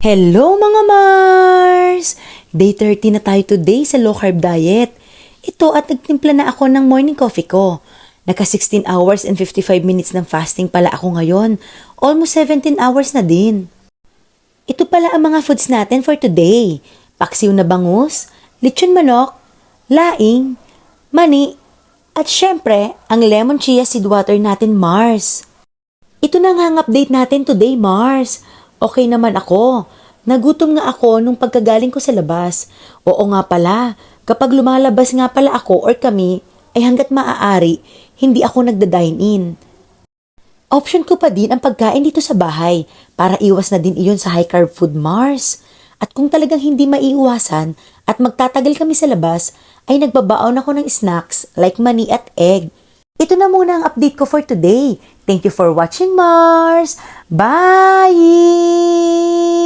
Hello mga Mars! Day 30 na tayo today sa low carb diet. Ito at nagtimpla na ako ng morning coffee ko. Naka 16 hours and 55 minutes ng fasting pala ako ngayon. Almost 17 hours na din. Ito pala ang mga foods natin for today. Paksiw na bangus, lechon manok, laing, mani, at syempre ang lemon chia seed water natin Mars. Ito na nga ang update natin today Mars. Okay naman ako. Nagutom nga ako nung pagkagaling ko sa labas. Oo nga pala, kapag lumalabas nga pala ako or kami, ay hanggat maaari, hindi ako nagda-dine in. Option ko pa din ang pagkain dito sa bahay para iwas na din iyon sa high carb food Mars. At kung talagang hindi maiiwasan at magtatagal kami sa labas, ay nagbabaon ako ng snacks like mani at egg. Ito na muna ang update ko for today. Thank you for watching Mars! Bye!